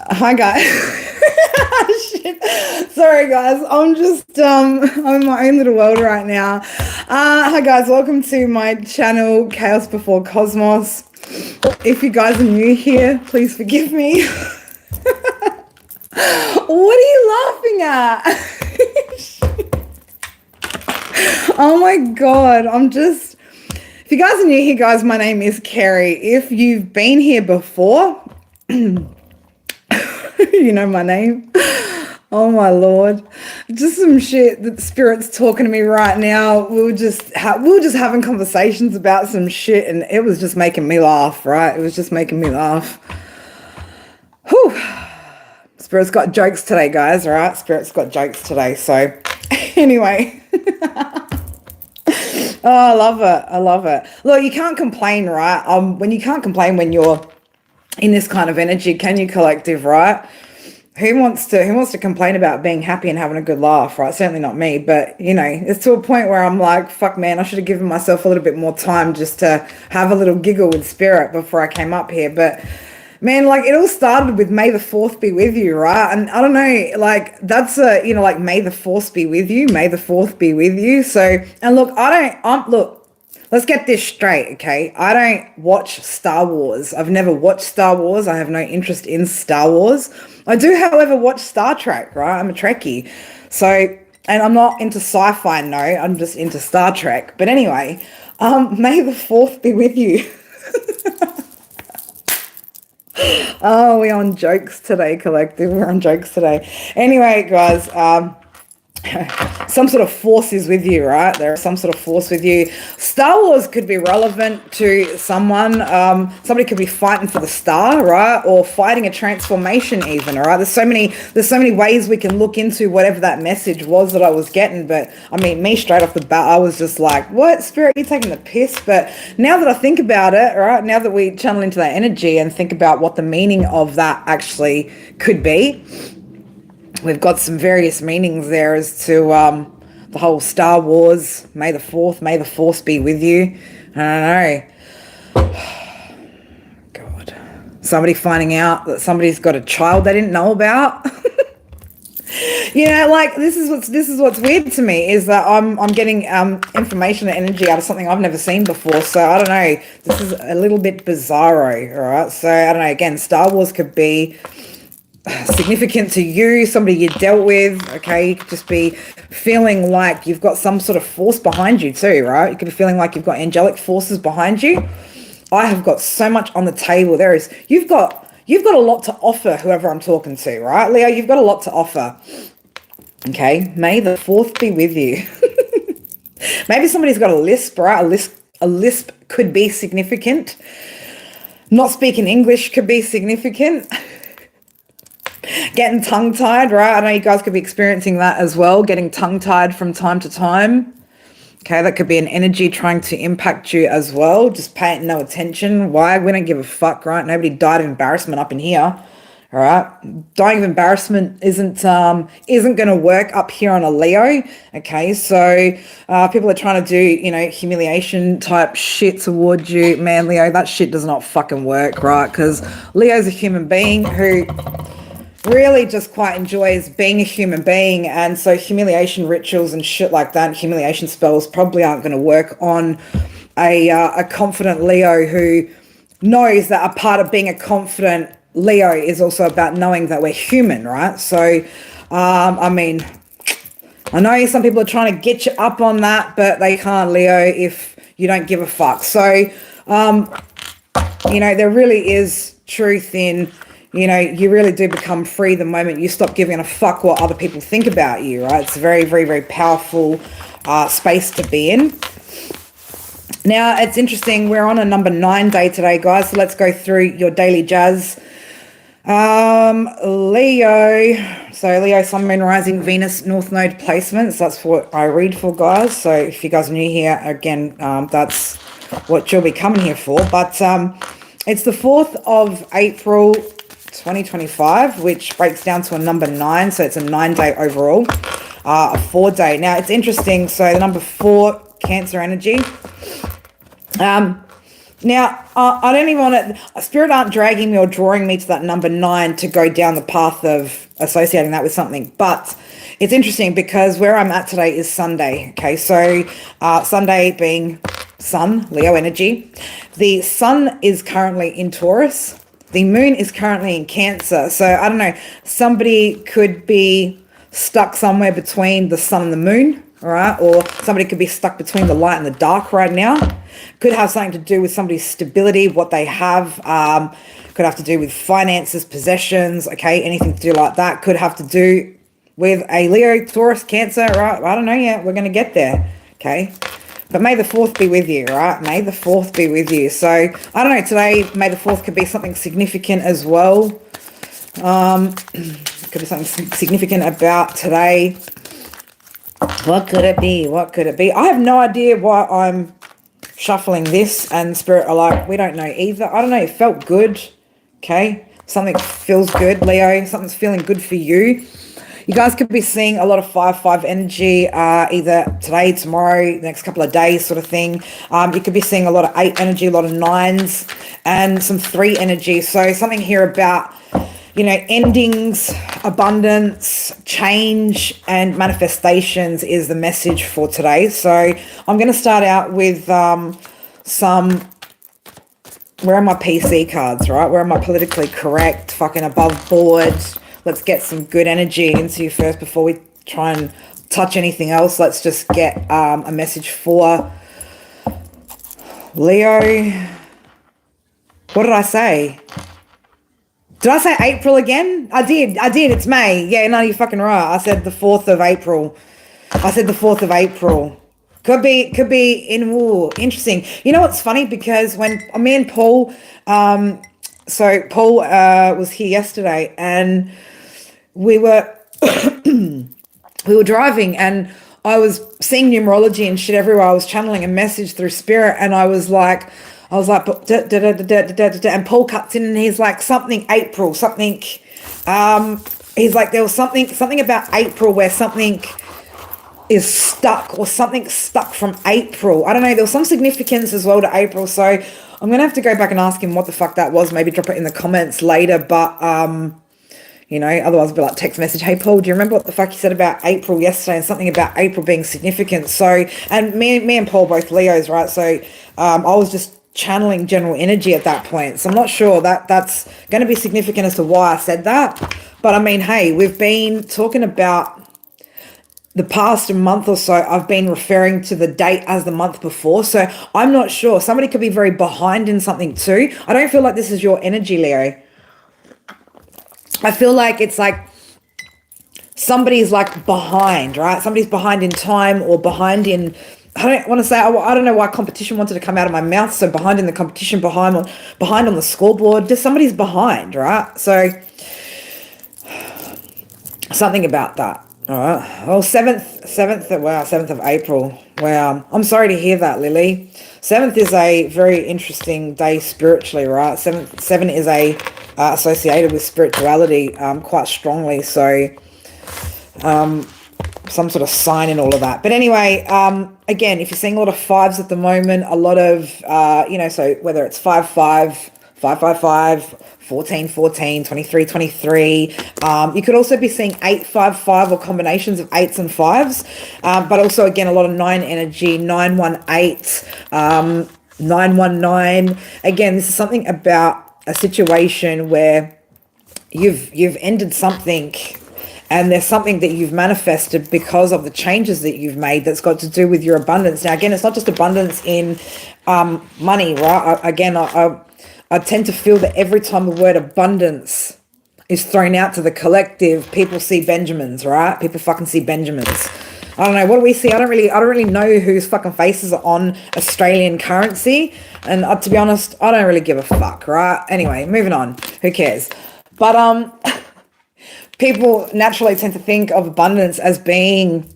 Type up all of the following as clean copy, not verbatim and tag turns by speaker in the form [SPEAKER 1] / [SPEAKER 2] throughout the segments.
[SPEAKER 1] Hi guys. Shit. Sorry guys. I'm in my own little world right now. Hi guys, welcome to my channel Chaos Before Cosmos. If you guys are new here, please forgive me. What are you laughing at? Oh my god, if you guys are new here, guys, my name is Kerry. If you've been here before, you know my name. Oh my lord, just some shit that Spirit's talking to me right now. We were just having conversations about some shit, and it was just making me laugh. Right, it was just making me laugh. Whew. Spirit's got jokes today, guys. All right, Spirit's got jokes today. So, anyway. Oh, I love it. I love it. Look, you can't complain, right? When you can't complain when you're in this kind of energy, can you, collective, right? Who wants to complain about being happy and having a good laugh, right? Certainly not me, but you know, it's to a point where I'm like, fuck man, I should have given myself a little bit more time just to have a little giggle with Spirit before I came up here. But man, like it all started with May the 4th be with you, right? And I don't know, like that's like May the 4th be with you, May the 4th be with you. So, and look, look, let's get this straight, okay? I don't watch Star Wars. I've never watched Star Wars. I have no interest in Star Wars. I do, however, watch Star Trek, right? I'm a Trekkie. So, and I'm not into sci-fi, no, I'm just into Star Trek. But anyway, May the 4th be with you. Oh, we're on jokes today, collective. We're on jokes today. Anyway, guys, some sort of force is with you, right? There is some sort of force with you. Star Wars could be relevant to someone. Somebody could be fighting for the star, right? Or fighting a transformation even, all right? There's so many ways we can look into whatever that message was that I was getting. But I mean, me straight off the bat, I was just like, what, Spirit, you're taking the piss? But now that I think about it, right? Now that we channel into that energy and think about what the meaning of that actually could be, we've got some various meanings there as to the whole Star Wars, May the 4th, May the Force be with you. I don't know. God. Somebody finding out that somebody's got a child they didn't know about. You know, like this is what's weird to me is that I'm getting information and energy out of something I've never seen before. So I don't know. This is a little bit bizarro, all right? So I don't know. Again, Star Wars could be significant to you, somebody you dealt with, okay? You could just be feeling like you've got some sort of force behind you too, right? You could be feeling like you've got angelic forces behind you. I have got so much on the table. You've got a lot to offer, whoever I'm talking to, right? Leo, you've got a lot to offer. Okay, May the 4th be with you. Maybe somebody's got a lisp, right? A lisp could be significant. Not speaking English could be significant. Getting tongue-tied, right? I know you guys could be experiencing that as well, getting tongue-tied from time to time. Okay, that could be an energy trying to impact you as well. Just paying no attention. Why? We don't give a fuck, right? Nobody died of embarrassment up in here. All right, dying of embarrassment isn't going to work up here on a Leo. Okay, so people are trying to do, you know, humiliation type shit towards you, man. Leo, that shit does not fucking work, right? Because Leo's a human being who really just quite enjoys being a human being, and so humiliation rituals and shit like that, humiliation spells probably aren't going to work on a confident Leo who knows that a part of being a confident Leo is also about knowing that we're human, right? So, I mean, I know some people are trying to get you up on that, but they can't, Leo, if you don't give a fuck. So, you know, there really is truth in, you know, you really do become free the moment you stop giving a fuck what other people think about you, right? It's a very, very, very powerful space to be in. Now, it's interesting. We're on a number 9 day today, guys. So let's go through your daily jazz. Leo. So Leo, Sun, Moon, Rising, Venus, North Node placements. That's what I read for, guys. So if you guys are new here, again, that's what you'll be coming here for. But it's the 4th of April, 2025, which breaks down to a number 9. So it's a 9-day overall, a 4-day. Now, it's interesting. So the number 4, Cancer energy. Now, I don't even want to, Spirit aren't dragging me or drawing me to that number 9 to go down the path of associating that with something. But it's interesting because where I'm at today is Sunday. Okay, so Sunday being Sun, Leo energy. The Sun is currently in Taurus. The Moon is currently in Cancer. So I don't know, somebody could be stuck somewhere between the Sun and the Moon. All right, or somebody could be stuck between the light and the dark right now. Could have something to do with somebody's stability, what they have. Could have to do with finances, possessions, okay, anything to do like that. Could have to do with a Leo, Taurus, Cancer, right? I don't know yet. We're going to get there, okay? But may the 4th be with you, right? May the 4th be with you. So, I don't know, today, May the 4th could be something significant as well. Could be something significant about today. What could it be? What could it be? I have no idea why I'm shuffling this, and Spirit are like, we don't know either. I don't know. It felt good. Okay. Something feels good, Leo. Something's feeling good for you. You guys could be seeing a lot of 5-5 energy, either today, tomorrow, the next couple of days sort of thing. You could be seeing a lot of 8 energy, a lot of 9s, and some 3 energy. So something here about, you know, endings, abundance, change, and manifestations is the message for today. So I'm going to start out with some, where are my PC cards, right? Where are my politically correct, fucking above board? Let's get some good energy into you first before we try and touch anything else. Let's just get a message for Leo. What did I say? Did I say April again? I did. It's May. Yeah, no, you're fucking right. I said the 4th of April. Could be in war. Interesting. You know what's funny? Because when me and Paul, so Paul was here yesterday, and we were driving, and I was seeing numerology and shit everywhere. I was channeling a message through Spirit, and I was like, and Paul cuts in and he's like, something April, something, he's like, there was something about April where something is stuck, or something stuck from April. I don't know, there was some significance as well to April, so I'm going to have to go back and ask him what the fuck that was, maybe drop it in the comments later, but, you know, otherwise I'll be like, text message, hey Paul, do you remember what the fuck you said about April yesterday, and something about April being significant? So, and me and Paul both Leos, right? So, I was just channeling general energy at that point, so I'm not sure that that's going to be significant as to why I said that. But I mean, hey, we've been talking about the past month or so. I've been referring to the date as the month before, so I'm not sure. Somebody could be very behind in something too. I don't feel like this is your energy, Leo. I feel like it's like somebody's like behind, right? Somebody's behind in time, or behind in, I don't want to say, I don't know why competition wanted to come out of my mouth. So behind in the competition, behind on the scoreboard, just somebody's behind, right? So something about that. All right. Well, 7th of April. Wow. I'm sorry to hear that, Lily. 7th is a very interesting day spiritually, right? 7 is associated with spirituality quite strongly. So some sort of sign in all of that. But anyway, again, if you're seeing a lot of 5s at the moment, a lot of, you know, so whether it's 5-5, 5-5-5, 14-14, 23-23, you could also be seeing 8-5-5 or combinations of 8s and 5s, but also, again, a lot of 9 energy, 9-1-8, 9-1-9. Again, this is something about a situation where you've ended something, and there's something that you've manifested because of the changes that you've made that's got to do with your abundance. Now, again, it's not just abundance in money, right? I tend to feel that every time the word abundance is thrown out to the collective, people see Benjamins, right? People fucking see Benjamins. I don't know. What do we see? I don't really know whose fucking faces are on Australian currency. And to be honest, I don't really give a fuck, right? Anyway, moving on. Who cares? But people naturally tend to think of abundance as being,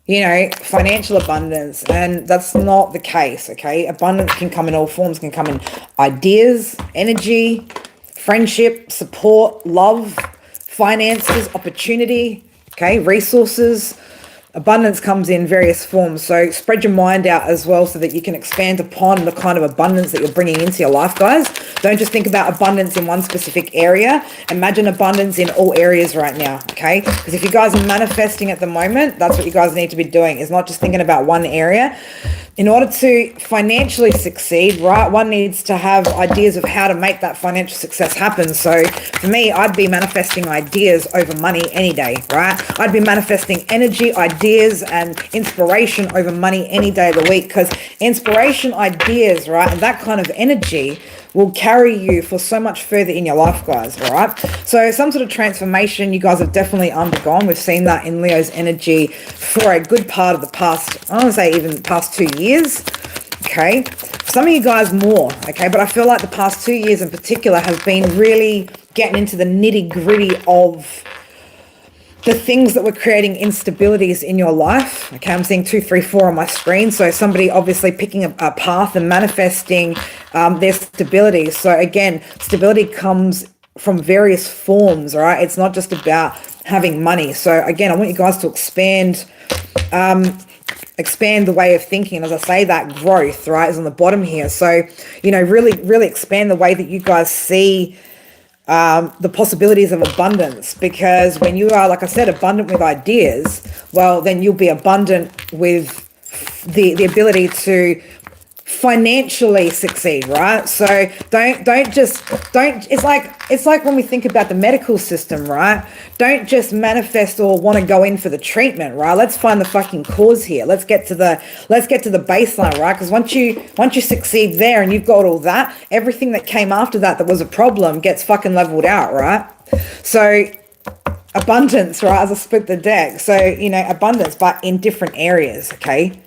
[SPEAKER 1] you know, financial abundance, and that's not the case, okay? Abundance can come in all forms, can come in ideas, energy, friendship, support, love, finances, opportunity, okay, resources, Abundance comes in various forms. So spread your mind out as well so that you can expand upon the kind of abundance that you're bringing into your life, guys. Don't just think about abundance in one specific area. Imagine abundance in all areas right now, okay? Because if you guys are manifesting at the moment, that's what you guys need to be doing, is not just thinking about one area. In order to financially succeed, right, one needs to have ideas of how to make that financial success happen. So for me, I'd be manifesting ideas over money any day, right? I'd be manifesting energy, ideas, and inspiration over money any day of the week, because inspiration, ideas, right, and that kind of energy will carry you for so much further in your life, guys, all right? So some sort of transformation you guys have definitely undergone. We've seen that in Leo's energy for a good part of the past, I want to say even the past 2 years, okay? Some of you guys more, okay? But I feel like the past 2 years in particular have been really getting into the nitty-gritty of the things that were creating instabilities in your life. Okay, I'm seeing 2, 3, 4 on my screen. So somebody obviously picking a path and manifesting their stability. So again, stability comes from various forms, all right? It's not just about having money. So again, I want you guys to expand the way of thinking. And as I say, that growth, right, is on the bottom here. So, you know, really expand the way that you guys see the possibilities of abundance, because when you are, like I said, abundant with ideas, well, then you'll be abundant with the ability to financially succeed, right? So don't it's like when we think about the medical system, right? Don't just manifest or want to go in for the treatment, right? Let's find the fucking cause here. Let's get to the baseline, right? Because once you succeed there and you've got all that, everything that came after that was a problem gets fucking leveled out, right? So abundance, right? As I split the deck. So, you know, abundance, but in different areas, okay?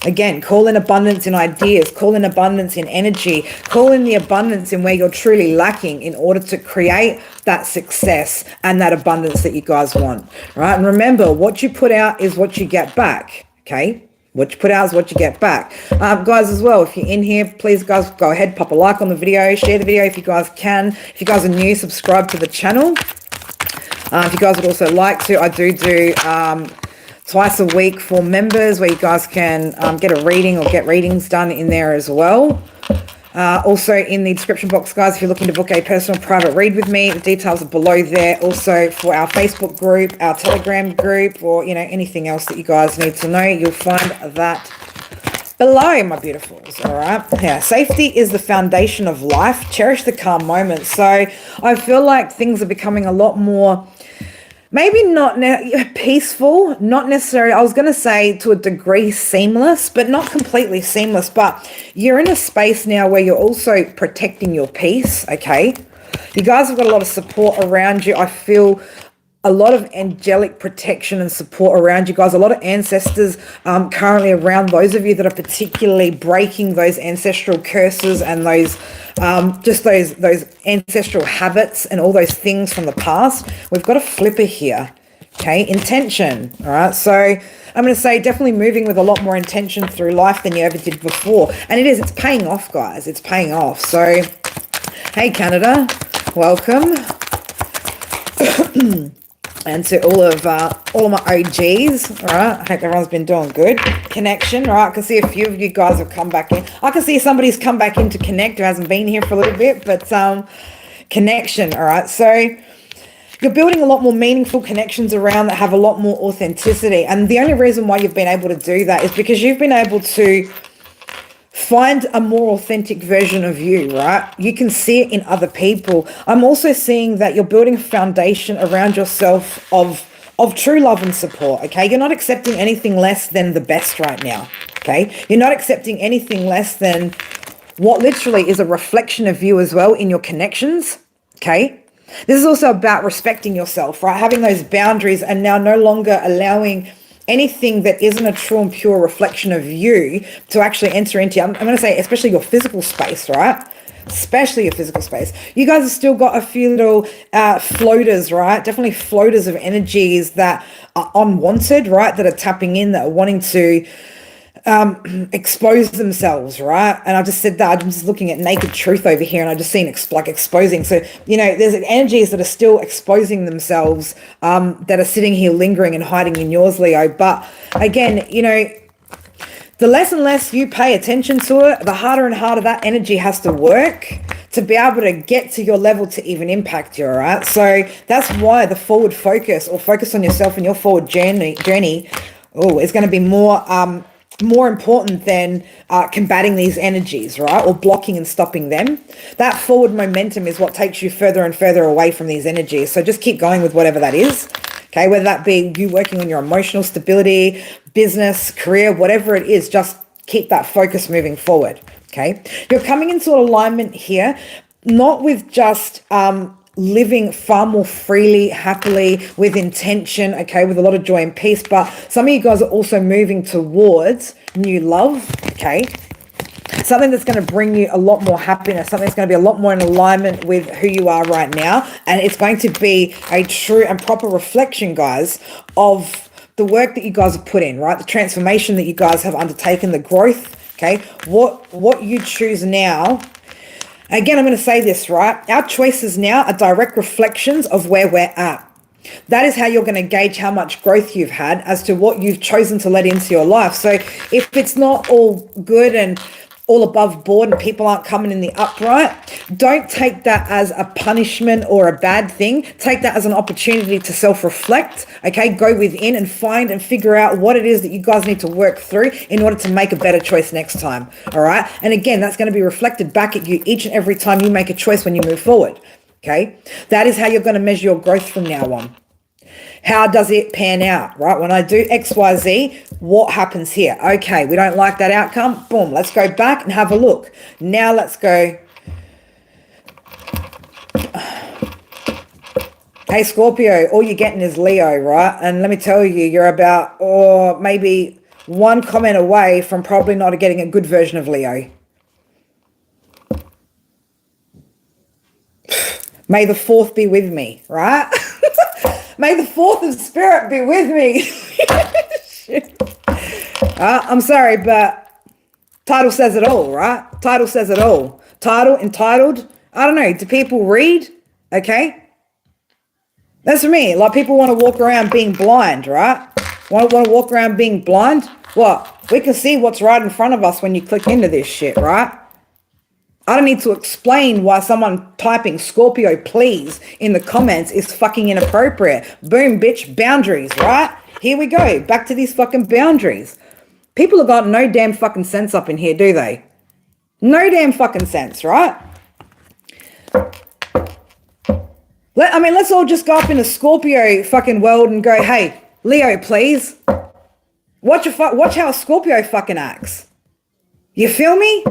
[SPEAKER 1] Again, call in abundance in ideas, call in abundance in energy, call in the abundance in where you're truly lacking in order to create that success and that abundance that you guys want, right? And remember, what you put out is what you get back, okay? What you put out is what you get back. Guys, as well, if you're in here, please, guys, go ahead, pop a like on the video, share the video if you guys can. If you guys are new, subscribe to the channel. If you guys would also like to, I do twice a week for members where you guys can get a reading or get readings done in there as well. Also in the description box, guys, if you're looking to book a personal private read with me, the details are below there. Also for our Facebook group, our Telegram group, or, you know, anything else that you guys need to know, you'll find that below, my beautifuls. All right. Yeah. Safety is the foundation of life. Cherish the calm moments. So I feel like things are becoming a lot more, maybe not peaceful, not necessarily, I was going to say to a degree seamless, but not completely seamless. But you're in a space now where you're also protecting your peace, okay? You guys have got a lot of support around you. I feel a lot of angelic protection and support around you guys. A lot of ancestors currently around those of you that are particularly breaking those ancestral curses and those just those ancestral habits and all those things from the past. We've got a flipper here, okay? Intention, all right? So I'm going to say definitely moving with a lot more intention through life than you ever did before. And it's paying off, guys. It's paying off. So, hey, Canada, welcome. And to all of my OGs, all right? I hope everyone's been doing good. Connection, all right? I can see a few of you guys have come back in. I can see somebody's come back in to connect who hasn't been here for a little bit, but connection, all right? So you're building a lot more meaningful connections around that have a lot more authenticity. And the only reason why you've been able to do that is because you've been able to find a more authentic version of you, right? You can see it in other people. I'm also seeing that you're building a foundation around yourself of true love and support, okay? You're not accepting anything less than the best right now, okay? You're not accepting anything less than what literally is a reflection of you as well in your connections, okay? This is also about respecting yourself, right? Having those boundaries and now no longer allowing anything that isn't a true and pure reflection of you to actually enter into, I'm going to say, especially your physical space, right? Especially your physical space. You guys have still got a few little floaters, right? Definitely floaters of energies that are unwanted, right? That are tapping in, that are wanting to expose themselves, right? And I just said that, I'm just looking at naked truth over here, and I just seen like exposing. So, there's energies that are still exposing themselves, that are sitting here lingering and hiding in yours, Leo. But again, the less and less you pay attention to it, the harder and harder that energy has to work to be able to get to your level to even impact you, all right? So that's why the forward focus, or focus on yourself and your forward journey is going to be more important than combating these energies, right? Or blocking and stopping them. That forward momentum is what takes you further and further away from these energies. So just keep going with whatever that is. Okay, whether that be you working on your emotional stability, business, career, whatever it is, just keep that focus moving forward. Okay, you're coming into alignment here, not with just living far more freely, happily, with intention, okay, with a lot of joy and peace, but some of you guys are also moving towards new love, okay? Something that's going to bring you a lot more happiness, something that's going to be a lot more in alignment with who you are right now. And it's going to be a true and proper reflection, guys, of the work that you guys have put in, right? The transformation that you guys have undertaken, the growth, okay? What you choose now. Again, I'm going to say this, right? Our choices now are direct reflections of where we're at. That is how you're going to gauge how much growth you've had as to what you've chosen to let into your life. So if it's not all good and all above board and people aren't coming in the upright, don't take that as a punishment or a bad thing. Take that as an opportunity to self-reflect, okay? Go within and find and figure out what it is that you guys need to work through in order to make a better choice next time, all right? And again, that's going to be reflected back at you each and every time you make a choice when you move forward, okay? That is how you're going to measure your growth from now on. How does it pan out, right? When I do X, Y, Z, what happens here? Okay, we don't like that outcome. Boom, let's go back and have a look. Now let's go. Hey, Scorpio, all you're getting is Leo, right? And let me tell you, you're about, or maybe one comment away from probably not getting a good version of Leo. May the fourth be with me, right? May the fourth of spirit be with me. I'm sorry, but title says it all, right? Title says it all. Title, entitled, I don't know. Do people read? Okay. That's for me. Like, people want to walk around being blind, right? Want to walk around being blind? What? We can see what's right in front of us when you click into this shit, right? I don't need to explain why someone typing Scorpio please in the comments is fucking inappropriate. Boom, bitch, boundaries, right? Here we go. Back to these fucking boundaries. People have got no damn fucking sense up in here, do they? No damn fucking sense, right? Let's all just go up in a Scorpio fucking world and go, hey, Leo, please. Watch how a Scorpio fucking acts. You feel me?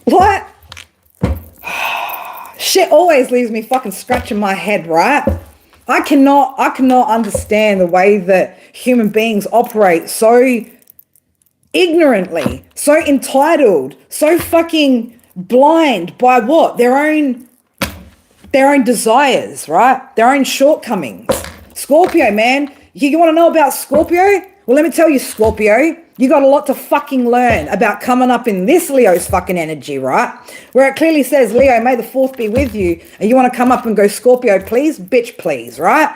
[SPEAKER 1] What? Shit always leaves me fucking scratching my head, right? I cannot understand the way that human beings operate so ignorantly, so entitled, so fucking blind by what? Their own desires, right? Their own shortcomings. Scorpio, man. You want to know about Scorpio? Well, let me tell you, Scorpio, you got a lot to fucking learn about coming up in this Leo's fucking energy, right? Where it clearly says, Leo, may the fourth be with you. And you want to come up and go, Scorpio, please? Bitch, please, right?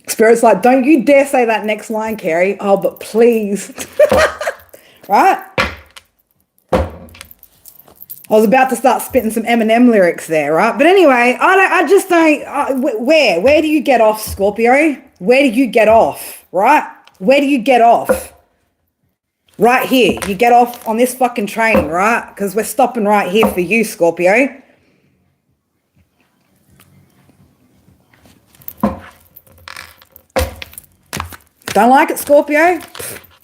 [SPEAKER 1] Spirit's like, don't you dare say that next line, Carrie. Oh, but please. Right? I was about to start spitting some Eminem lyrics there, right? But anyway, where do you get off, Scorpio? Where do you get off, right? Where do you get off? Right here. You get off on this fucking train, right? Because we're stopping right here for you, Scorpio. Don't like it, Scorpio?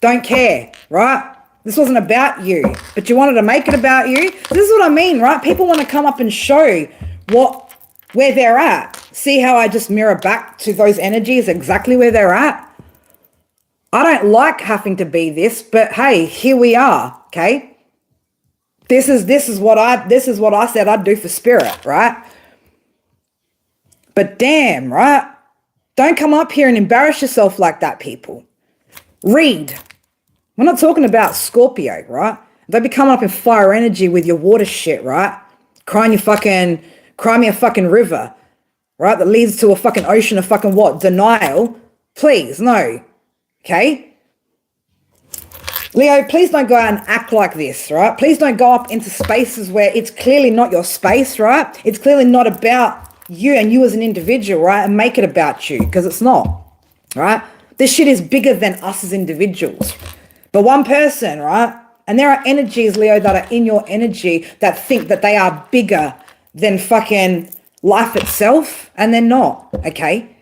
[SPEAKER 1] Don't care, right? This wasn't about you, but you wanted to make it about you. This is what I mean, right? People want to come up and show where they're at. See how I just mirror back to those energies exactly where they're at? I don't like having to be this, but hey, here we are, okay? This is what I said I'd do for spirit, right? But damn, right? Don't come up here and embarrass yourself like that, people. Read. We're not talking about Scorpio, right? Don't be coming up in fire energy with your water shit, right? Cry me a fucking river, right? That leads to a fucking ocean of fucking what? Denial. Please, no. Okay? Leo, please don't go out and act like this, right? Please don't go up into spaces where it's clearly not your space, right? It's clearly not about you and you as an individual, right? And make it about you, because it's not, right? This shit is bigger than us as individuals. But one person, right? And there are energies, Leo, that are in your energy that think that they are bigger than fucking life itself, and they're not, okay?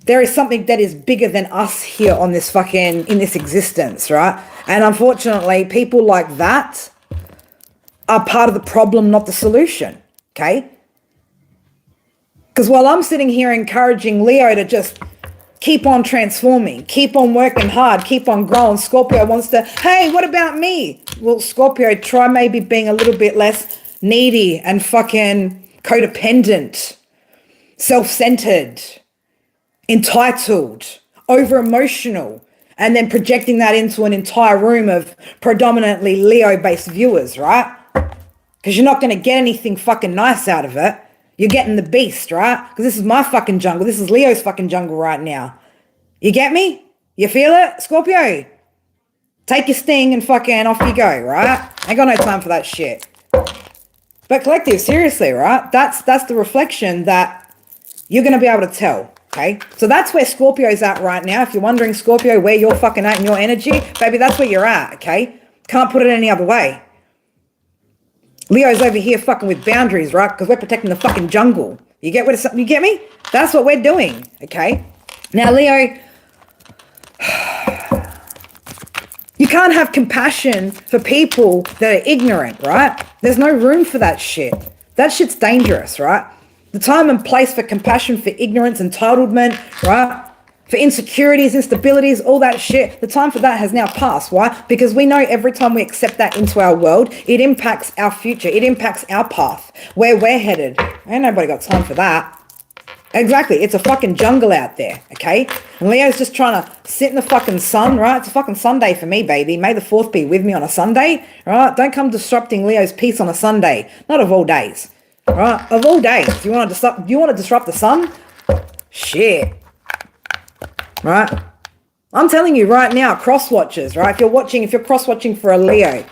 [SPEAKER 1] There is something that is bigger than us here on this fucking, in this existence, right? And unfortunately, people like that are part of the problem, not the solution, okay? Because while I'm sitting here encouraging Leo to just keep on transforming, keep on working hard, keep on growing, Scorpio wants to, hey, what about me? Well, Scorpio, try maybe being a little bit less needy and fucking codependent, self-centered, entitled, over-emotional, and then projecting that into an entire room of predominantly Leo-based viewers, right? Because you're not going to get anything fucking nice out of it. You're getting the beast, right? Because this is my fucking jungle. This is Leo's fucking jungle right now. You get me? You feel it? Scorpio, take your sting and fucking off you go, right? Ain't got no time for that shit. But collective, seriously, right? That's the reflection that you're going to be able to tell, okay? So that's where Scorpio's at right now. If you're wondering, Scorpio, where you're fucking at in your energy, baby, that's where you're at, okay? Can't put it any other way. Leo's over here fucking with boundaries, right? Because we're protecting the fucking jungle. You get you get me? That's what we're doing, okay? Now, Leo, you can't have compassion for people that are ignorant, right? There's no room for that shit. That shit's dangerous, right? The time and place for compassion for ignorance, entitlement, right? For insecurities, instabilities, all that shit, the time for that has now passed. Why? Because we know every time we accept that into our world, it impacts our future. It impacts our path, where we're headed. Ain't nobody got time for that. Exactly. It's a fucking jungle out there, okay? And Leo's just trying to sit in the fucking sun, right? It's a fucking Sunday for me, baby. May the 4th be with me on a Sunday, right? Don't come disrupting Leo's peace on a Sunday. Not of all days, right? Of all days. You want to disrupt the sun? Shit. Right? I'm telling you right now, cross-watchers, right? If you're cross-watching for a Leo,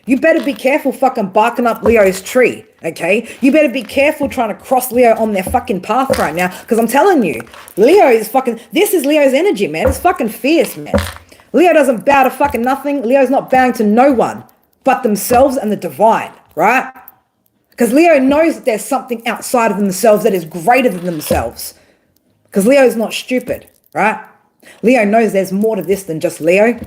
[SPEAKER 1] you better be careful fucking barking up Leo's tree, okay? You better be careful trying to cross Leo on their fucking path right now, because I'm telling you, this is Leo's energy, man. It's fucking fierce, man. Leo doesn't bow to fucking nothing. Leo's not bowing to no one but themselves and the divine, right? Because Leo knows that there's something outside of themselves that is greater than themselves. Because Leo's not stupid, right? Leo knows there's more to this than just Leo.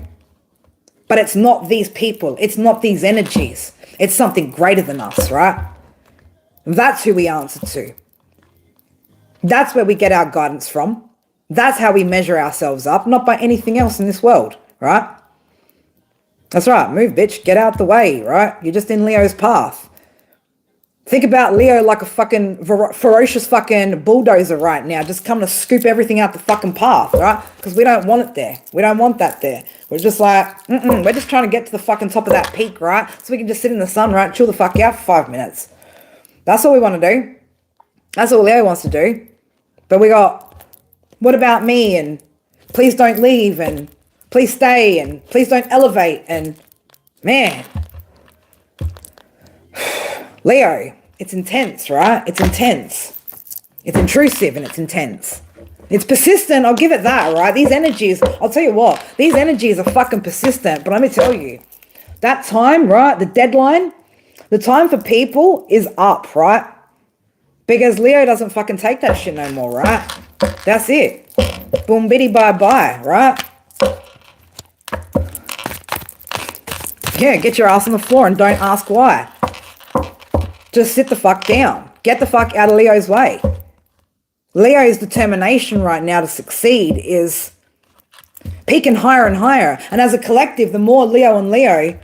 [SPEAKER 1] But it's not these people. It's not these energies. It's something greater than us, right? That's who we answer to. That's where we get our guidance from. That's how we measure ourselves up, not by anything else in this world, right? That's right. Move, bitch. Get out the way, right? You're just in Leo's path. Think about Leo like a fucking ferocious fucking bulldozer right now, just coming to scoop everything out the fucking path, right? Because we don't want it there. We don't want that there. We're just like, we're just trying to get to the fucking top of that peak, right? So we can just sit in the sun, right? Chill the fuck out for 5 minutes. That's all we want to do. That's all Leo wants to do. But we got, what about me? And please don't leave. And please stay. And please don't elevate. And man. Leo, it's intense, right? It's intense. It's intrusive and it's intense. It's persistent, I'll give it that, right? These energies, I'll tell you what, these energies are fucking persistent, but let me tell you, that time, right, the deadline, the time for people is up, right? Because Leo doesn't fucking take that shit no more, right? That's it. Boom, biddy, bye-bye, right? Yeah, get your ass on the floor and don't ask why. Just sit the fuck down. Get the fuck out of Leo's way. Leo's determination right now to succeed is peaking higher and higher. And as a collective, the more Leo and Leo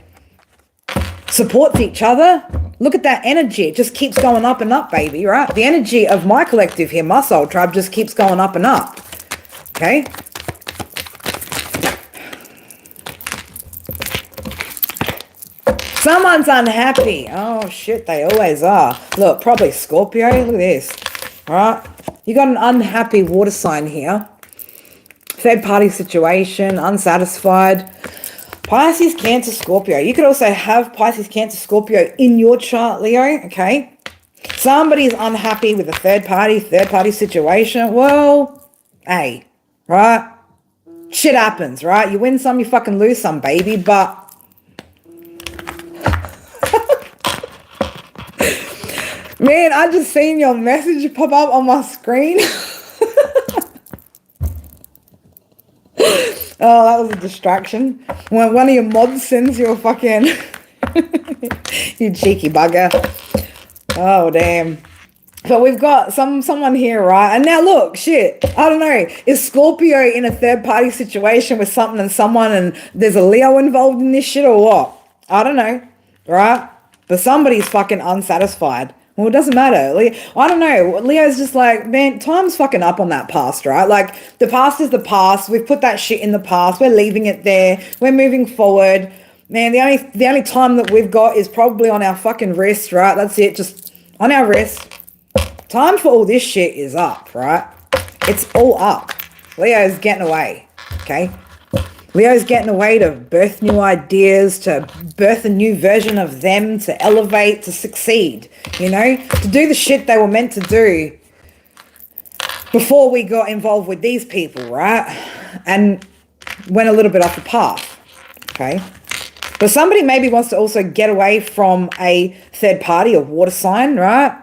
[SPEAKER 1] supports each other. Look at that energy. It just keeps going up and up, baby, right? The energy of my collective here, my soul tribe, just keeps going up and up. Okay? Someone's unhappy. Oh, shit, they always are. Look, probably Scorpio. Look at this. All right? You got an unhappy water sign here. Third party situation, unsatisfied. Pisces, Cancer, Scorpio. You could also have Pisces, Cancer, Scorpio in your chart, Leo, okay? Somebody's unhappy with a third party situation. Well, hey, right? Shit happens, right? You win some, you fucking lose some, baby, but man, I just seen your message pop up on my screen. Oh, that was a distraction. When one of your mods sends you a fucking... you cheeky bugger. Oh, damn. But we've got someone here, right? And now look, shit, I don't know. Is Scorpio in a third party situation with something and someone and there's a Leo involved in this shit or what? I don't know, right? But somebody's fucking unsatisfied. Well, it doesn't matter. I don't know. Leo's just like, man, time's fucking up on that past, right? Like, the past is the past. We've put that shit in the past. We're leaving it there. We're moving forward. Man, the only time that we've got is probably on our fucking wrist, right? That's it. Just on our wrist. Time for all this shit is up, right? It's all up. Leo's getting away, okay? Leo's getting away to birth new ideas, to birth a new version of them, to elevate, to succeed, you know, to do the shit they were meant to do before we got involved with these people, right? And went a little bit off the path, okay? But somebody maybe wants to also get away from a third party or water sign, right?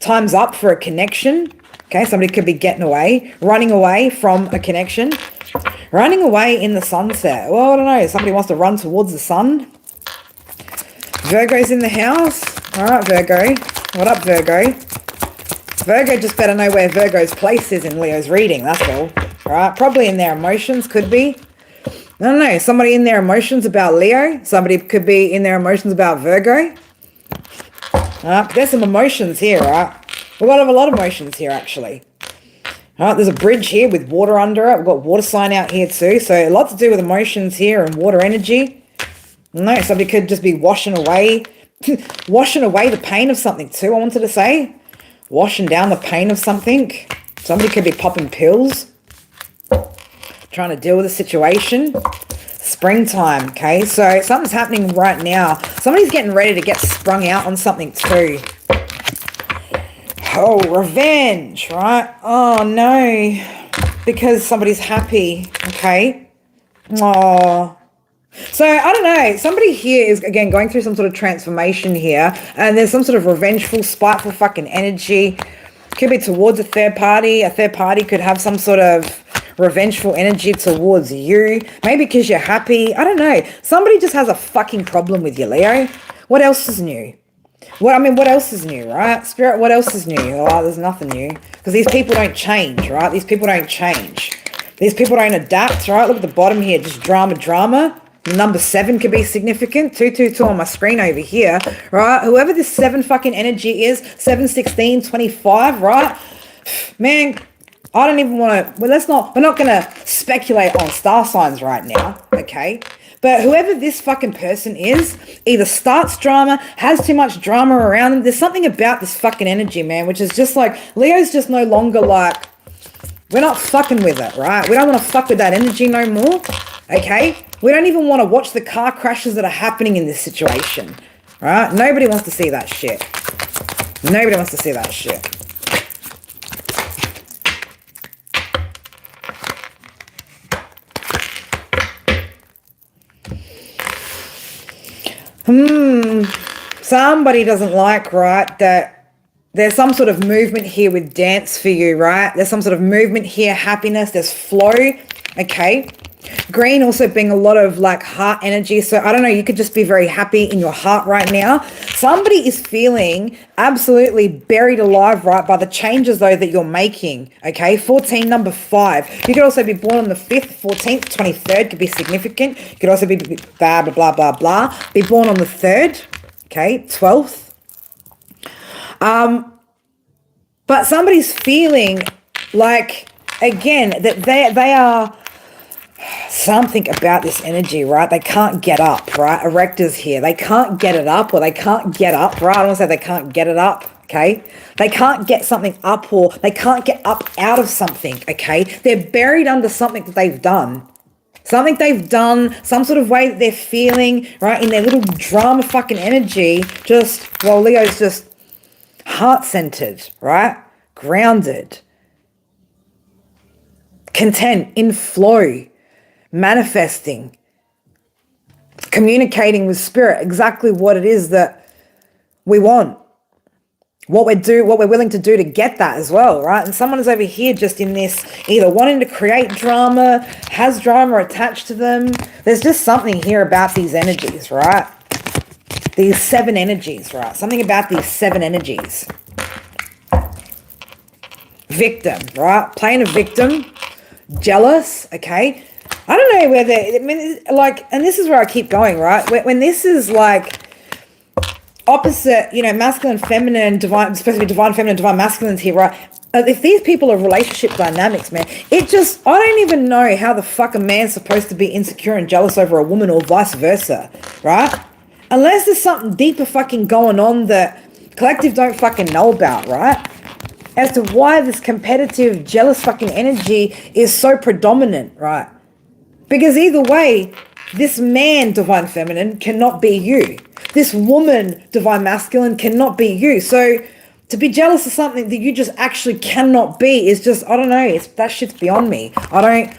[SPEAKER 1] Time's up for a connection, okay? Somebody could be getting away, running away from a connection. Running away in the sunset. Well, I don't know. Somebody wants to run towards the sun. Virgo's in the house. All right, Virgo. What up, Virgo? Virgo just better know where Virgo's place is in Leo's reading. That's all. All right. Probably in their emotions. Could be. I don't know. Somebody in their emotions about Leo. Somebody could be in their emotions about Virgo. All right. There's some emotions here, right? We've got a lot of emotions here, actually. All right, there's a bridge here with water under it. We've got water sign out here too. So a lot to do with emotions here and water energy. No, somebody could just be washing away the pain of something too, I wanted to say. Washing down the pain of something. Somebody could be popping pills. Trying to deal with a situation. Springtime, okay? So something's happening right now. Somebody's getting ready to get sprung out on something too. Oh, revenge, right? Oh, no. Because somebody's happy, okay? Oh. So, I don't know. Somebody here is, again, going through some sort of transformation here. And there's some sort of revengeful, spiteful fucking energy. Could be towards a third party. A third party could have some sort of revengeful energy towards you. Maybe because you're happy. I don't know. Somebody just has a fucking problem with you, Leo. What else is new? What else is new, right? Spirit, what else is new? Oh, there's nothing new. Because these people don't change, right? These people don't change. These people don't adapt, right? Look at the bottom here, just drama. The number 7 could be significant. 222 on my screen over here, right? Whoever this 7 fucking energy is, 7, 16, 25, right? Man, I don't even want to... Well, we're not going to speculate on star signs right now, okay? But whoever this fucking person is, either starts drama, has too much drama around them. There's something about this fucking energy, man, which is just like, Leo's just no longer like, we're not fucking with it, right? We don't want to fuck with that energy no more, okay? We don't even want to watch the car crashes that are happening in this situation, right? Nobody wants to see that shit. Nobody wants to see that shit. Somebody doesn't like, right, that there's some sort of movement here with dance for you, right? There's some sort of movement here, happiness, there's flow. okay? Green also being a lot of like heart energy. So I don't know, you could just be very happy in your heart right now. Somebody is feeling absolutely buried alive, right, by the changes though that you're making, okay? 14, number 5. You could also be born on the 5th, 14th, 23rd could be significant. You could also be blah, blah, blah, blah, blah. Be born on the 3rd, okay, 12th. But somebody's feeling like, again, that they are something about this energy, right? They can't get up, right? Erectors here. They can't get it up, or they can't get up, right? I don't want to say they can't get it up, okay? They can't get something up, or they can't get up out of something, okay? They're buried under something that they've done. Something they've done, some sort of way that they're feeling, right? In their little drama fucking energy, just, well, Leo's just heart-centered, right? Grounded. Content, in flow. Manifesting, communicating with spirit, exactly what it is that we want, what we're willing to do to get that as well, right? And someone is over here just in this, either wanting to create drama, has drama attached to them. There's just something here about these energies, right? These 7 energies, right? Something about these 7 energies. Victim, right? Playing a victim, jealous, okay? I don't know whether, I mean, like, and this is where I keep going, right? When this is like opposite, you know, masculine, feminine, divine, supposed to be divine, feminine, divine, masculines here, right? If these people are relationship dynamics, man, it just, I don't even know how the fuck a man's supposed to be insecure and jealous over a woman or vice versa, right? Unless there's something deeper fucking going on that collective don't fucking know about, right? As to why this competitive, jealous fucking energy is so predominant, right? Because either way, this man, divine feminine, cannot be you. This woman, divine masculine, cannot be you. So to be jealous of something that you just actually cannot be is just, I don't know, that shit's beyond me. I don't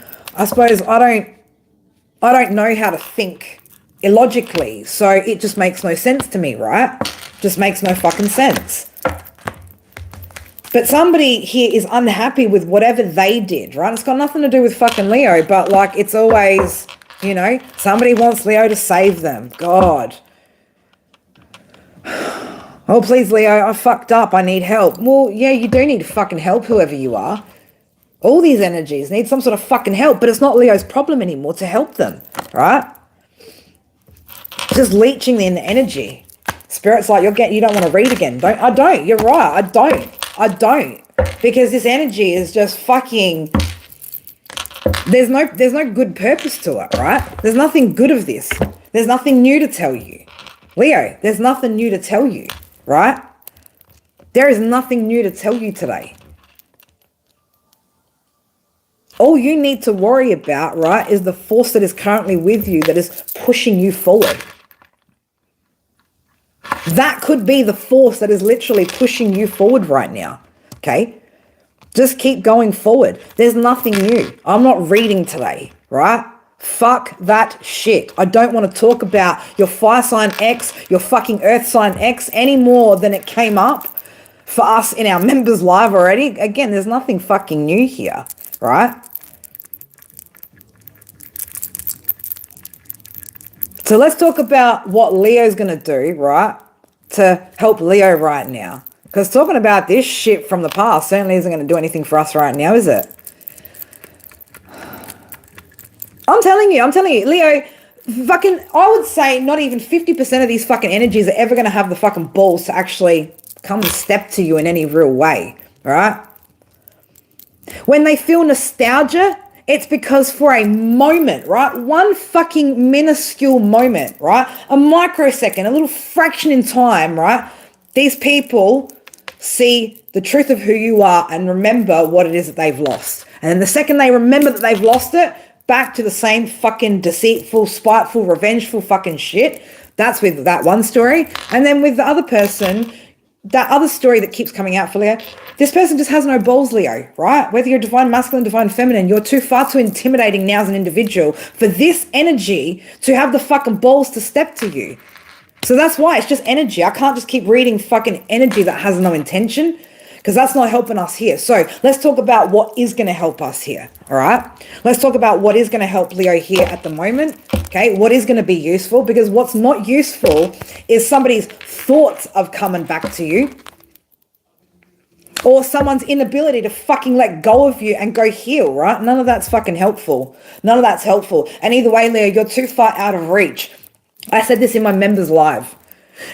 [SPEAKER 1] know how to think illogically. So it just makes no sense to me, right? Just makes no fucking sense. But somebody here is unhappy with whatever they did, right? It's got nothing to do with fucking Leo, but like it's always, you know, somebody wants Leo to save them. God. Oh, please, Leo, I fucked up. I need help. Well, yeah, you do need fucking help, whoever you are. All these energies need some sort of fucking help, but it's not Leo's problem anymore to help them, right? It's just leeching in the energy. Spirit's like, you don't want to read again. You're right, I don't. Because this energy is just fucking, there's no good purpose to it, right? There's nothing good of this. There's nothing new to tell you. Leo, there's nothing new to tell you, right? There is nothing new to tell you today. All you need to worry about, right, is the force that is currently with you that is pushing you forward. That could be the force that is literally pushing you forward right now, okay? Just keep going forward. There's nothing new. I'm not reading today, right? Fuck that shit. I don't want to talk about your fire sign X, your fucking earth sign X any more than it came up for us in our members live already. Again, there's nothing fucking new here, right? So let's talk about what Leo's going to do, right, to help Leo right now. Because talking about this shit from the past certainly isn't going to do anything for us right now, is it? I'm telling you, Leo, fucking, I would say not even 50% of these fucking energies are ever going to have the fucking balls to actually come and step to you in any real way, right? When they feel nostalgia, it's because for a moment, right? One fucking minuscule moment, right? A microsecond, a little fraction in time, right? These people see the truth of who you are and remember what it is that they've lost. And then the second they remember that they've lost it, back to the same fucking deceitful, spiteful, revengeful fucking shit. That's with that one story. And then with the other person, that other story that keeps coming out for Leo, this person just has no balls, Leo, right? Whether you're divine masculine, divine feminine, you're far too intimidating now as an individual for this energy to have the fucking balls to step to you. So that's why it's just energy. I can't just keep reading fucking energy that has no intention. because that's not helping us here. So let's talk about what is going to help us here. All right. Let's talk about what is going to help Leo here at the moment. Okay. What is going to be useful, because what's not useful is somebody's thoughts of coming back to you, or someone's inability to fucking let go of you and go heal, right? None of that's fucking helpful. None of that's helpful. And either way, Leo, you're too far out of reach. I said this in my members live.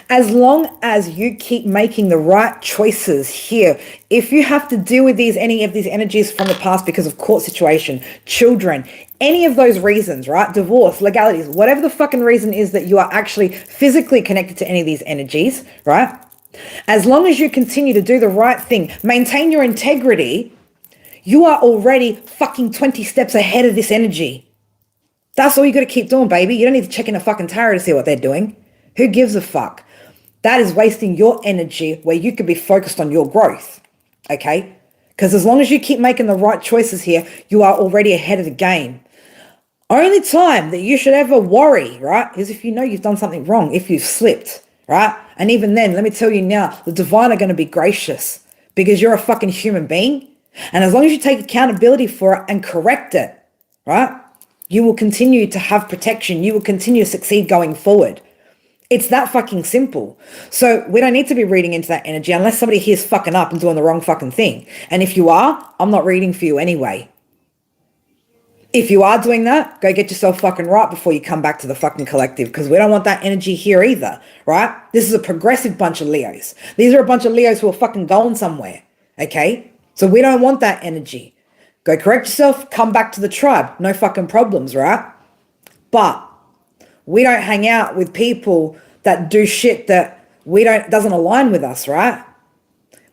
[SPEAKER 1] As long as you keep making the right choices here, if you have to deal with any of these energies from the past because of court situation, children, any of those reasons, right? Divorce, legalities, whatever the fucking reason is that you are actually physically connected to any of these energies, right? As long as you continue to do the right thing, maintain your integrity, you are already fucking 20 steps ahead of this energy. That's all you got to keep doing, baby. You don't need to check in a fucking tarot to see what they're doing. Who gives a fuck? That is wasting your energy where you could be focused on your growth, okay? Because as long as you keep making the right choices here, you are already ahead of the game. Only time that you should ever worry, right, is if you know you've done something wrong, if you've slipped, right? And even then, let me tell you now, the divine are going to be gracious because you're a fucking human being. And as long as you take accountability for it and correct it, right, you will continue to have protection. You will continue to succeed going forward. It's that fucking simple. So we don't need to be reading into that energy unless somebody here's fucking up and doing the wrong fucking thing. And if you are, I'm not reading for you anyway. If you are doing that, go get yourself fucking right before you come back to the fucking collective, because we don't want that energy here either, right? This is a progressive bunch of Leos. These are a bunch of Leos who are fucking going somewhere, okay? So we don't want that energy. Go correct yourself, come back to the tribe. No fucking problems, right? But we don't hang out with people that do shit that doesn't align with us, right?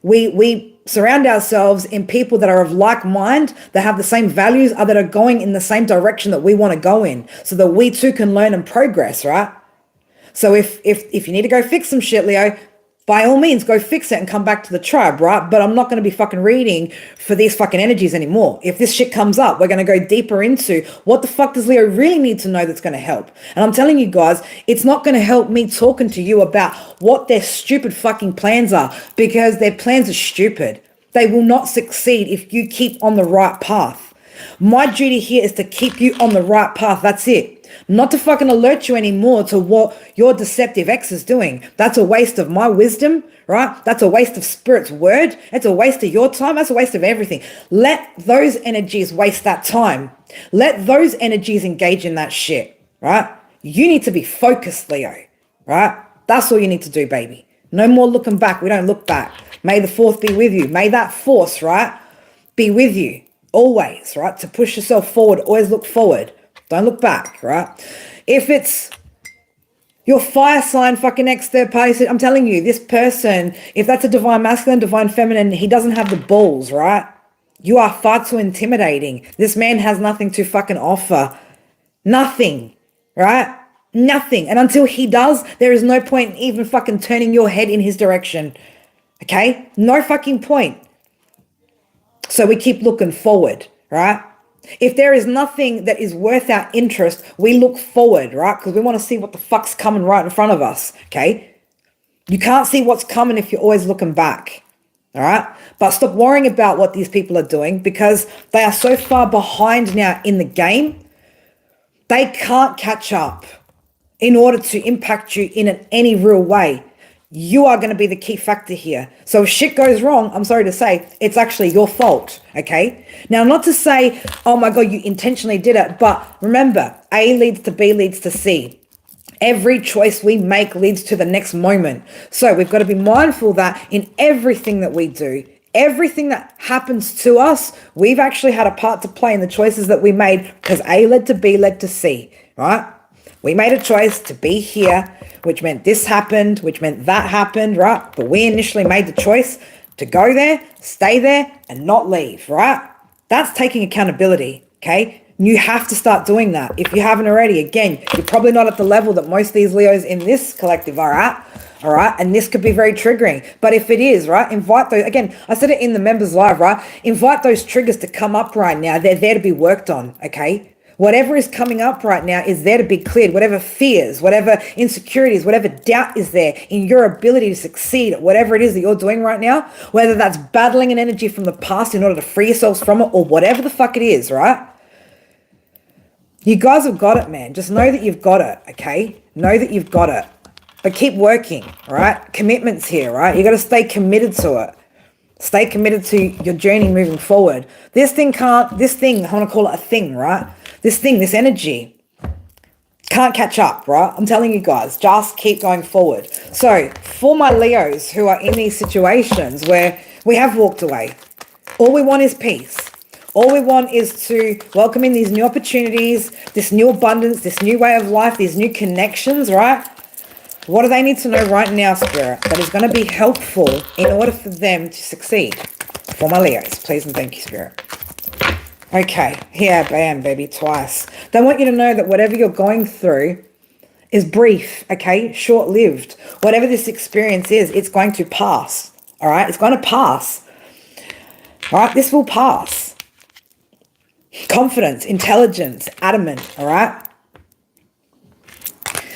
[SPEAKER 1] We surround ourselves in people that are of like mind, that have the same values, or that are going in the same direction that we want to go in, so that we too can learn and progress, right? So if you need to go fix some shit, Leo, by all means, go fix it and come back to the tribe, right? But I'm not going to be fucking reading for these fucking energies anymore. If this shit comes up, we're going to go deeper into what the fuck does Leo really need to know that's going to help. And I'm telling you guys, it's not going to help me talking to you about what their stupid fucking plans are, because their plans are stupid. They will not succeed if you keep on the right path. My duty here is to keep you on the right path. That's it. Not to fucking alert you anymore to what your deceptive ex is doing. That's a waste of my wisdom, right? That's a waste of Spirit's word. It's a waste of your time. That's a waste of everything. Let those energies waste that time. Let those energies engage in that shit, right? You need to be focused, Leo, right? That's all you need to do, baby. No more looking back. We don't look back. May the fourth be with you. May that force, right, be with you always, right? To push yourself forward, always look forward. Don't look back, right? If it's your fire sign fucking ex third party, I'm telling you, this person, if that's a divine masculine, divine feminine, he doesn't have the balls, right? You are far too intimidating. This man has nothing to fucking offer. Nothing, right? Nothing. And until he does, there is no point in even fucking turning your head in his direction. Okay? No fucking point. So we keep looking forward, right? If there is nothing that is worth our interest, we look forward, right? Because we want to see what the fuck's coming right in front of us, okay? You can't see what's coming if you're always looking back, all right? But stop worrying about what these people are doing, because they are so far behind now in the game, they can't catch up in order to impact you in any real way. You are going to be the key factor here. So if shit goes wrong, I'm sorry to say, it's actually your fault, okay? Now, not to say, oh my God, you intentionally did it, but remember, A leads to B leads to C. Every choice we make leads to the next moment. So we've got to be mindful that in everything that we do, everything that happens to us, we've actually had a part to play in the choices that we made, because A led to B led to C, right? We made a choice to be here, which meant this happened, which meant that happened, right? But we initially made the choice to go there, stay there, and not leave, right? That's taking accountability, okay? You have to start doing that. If you haven't already, again, you're probably not at the level that most of these Leos in this collective are at, all right? And this could be very triggering. But if it is, right, invite those, again, I said it in the members live, right? Invite those triggers to come up right now. They're there to be worked on, okay? Whatever is coming up right now is there to be cleared. Whatever fears, whatever insecurities, whatever doubt is there in your ability to succeed at whatever it is that you're doing right now, whether that's battling an energy from the past in order to free yourselves from it or whatever the fuck it is, right? You guys have got it, man. Just know that you've got it, okay? Know that you've got it. But keep working, all right? Commitment's here, right? You got to stay committed to it. Stay committed to your journey moving forward. This thing, I want to call it a thing, right? This energy can't catch up, right? I'm telling you guys, just keep going forward. So for my Leos who are in these situations where we have walked away, all we want is peace. All we want is to welcome in these new opportunities, this new abundance, this new way of life, these new connections, right? What do they need to know right now, Spirit, that is going to be helpful in order for them to succeed? For my Leos, please and thank you, Spirit. Okay, here, bam, baby, twice. They want you to know that whatever you're going through is brief, okay? Short-lived. Whatever this experience is, it's going to pass, all right? It's going to pass, all right? This will pass. Confidence, intelligence, adamant, all right?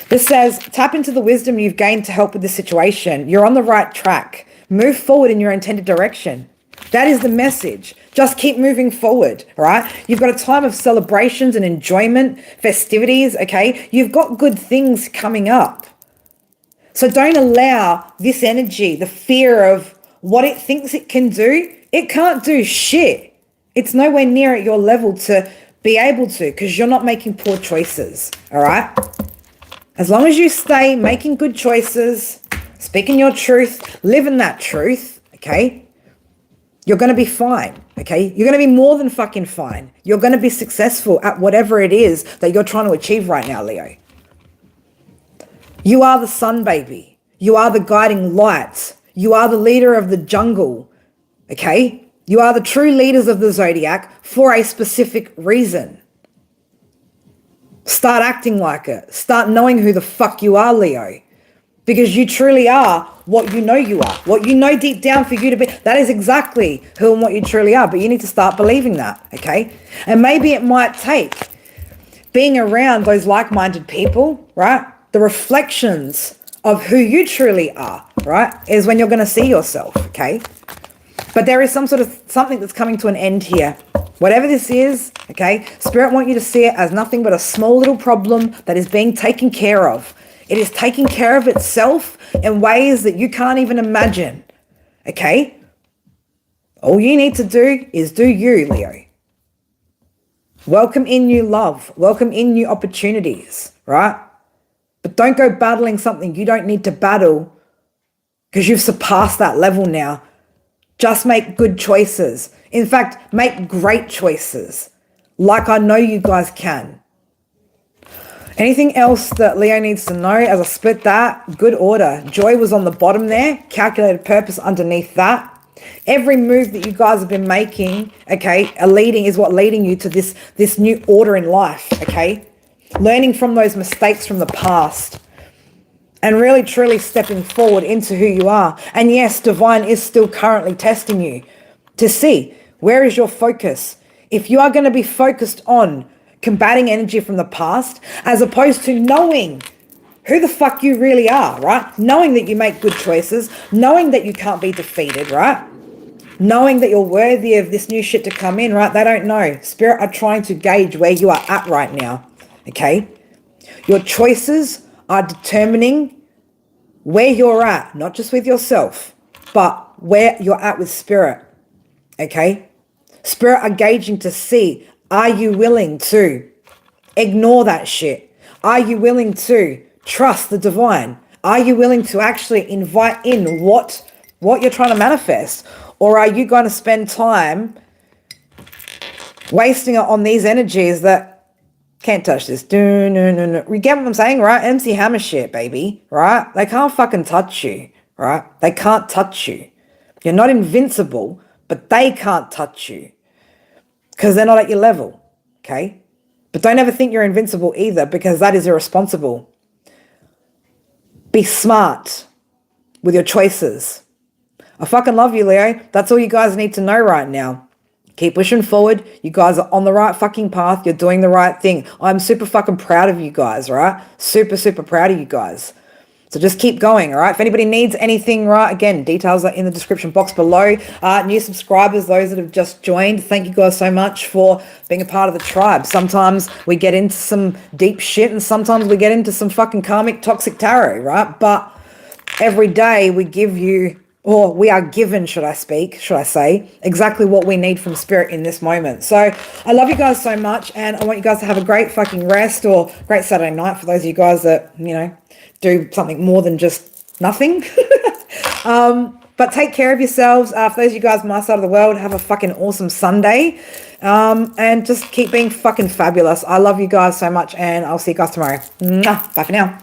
[SPEAKER 1] This says, tap into the wisdom you've gained to help with the situation. You're on the right track. Move forward in your intended direction. That is the message. Just keep moving forward, right? You've got a time of celebrations and enjoyment, festivities, okay? You've got good things coming up. So don't allow this energy, the fear of what it thinks it can do. It can't do shit. It's nowhere near at your level to be able to because you're not making poor choices, all right? As long as you stay making good choices, speaking your truth, living that truth, okay? You're going to be fine, okay? You're going to be more than fucking fine. You're going to be successful at whatever it is that you're trying to achieve right now, Leo. You are the sun, baby. You are the guiding light. You are the leader of the jungle, okay? You are the true leaders of the zodiac for a specific reason. Start acting like it. Start knowing who the fuck you are, Leo. Because you truly are what you know you are. What you know deep down for you to be. That is exactly who and what you truly are. But you need to start believing that, okay? And maybe it might take being around those like-minded people, right? The reflections of who you truly are, right? Is when you're going to see yourself, okay? But there is something that's coming to an end here. Whatever this is, okay? Spirit want you to see it as nothing but a small little problem that is being taken care of. It is taking care of itself in ways that you can't even imagine, okay? All you need to do is do you, Leo. Welcome in new love. Welcome in new opportunities, right? But don't go battling something you don't need to battle because you've surpassed that level now. Just make good choices. In fact, make great choices like I know you guys can. Anything else that Leo needs to know as I split that? Good order. Joy was on the bottom there. Calculated purpose underneath that. Every move that you guys have been making, okay, is what leading you to this new order in life, okay? Learning from those mistakes from the past and really truly stepping forward into who you are. And yes, divine is still currently testing you to see where is your focus. If you are going to be focused on combating energy from the past, as opposed to knowing who the fuck you really are, right? Knowing that you make good choices, knowing that you can't be defeated, right? Knowing that you're worthy of this new shit to come in, right? They don't know. Spirit are trying to gauge where you are at right now, okay? Your choices are determining where you're at, not just with yourself, but where you're at with Spirit, okay? Spirit are gauging to see, are you willing to ignore that shit? Are you willing to trust the divine? Are you willing to actually invite in what you're trying to manifest? Or are you going to spend time wasting it on these energies that can't touch this? No. You get what I'm saying, right? MC Hammer shit, baby, right? They can't fucking touch you, right? They can't touch you. You're not invincible, but they can't touch you. Because they're not at your level, okay? But don't ever think you're invincible either, because that is irresponsible. Be smart with your choices. I fucking love you, Leo. That's all you guys need to know right now. Keep pushing forward. You guys are on the right fucking path. You're doing the right thing. I'm super fucking proud of you guys, right? Super, super proud of you guys. So just keep going, all right? If anybody needs anything, right, again, details are in the description box below. New subscribers, those that have just joined, thank you guys so much for being a part of the tribe. Sometimes we get into some deep shit and sometimes we get into some fucking karmic toxic tarot, right? But every day we give you, or we are given, should I say, exactly what we need from spirit in this moment. So I love you guys so much, and I want you guys to have a great fucking rest or great Saturday night for those of you guys that, you know, do something more than just nothing. But take care of yourselves. For those of you guys on my side of the world, have a fucking awesome Sunday. And just keep being fucking fabulous. I love you guys so much, and I'll see you guys tomorrow. Mwah. Bye for now.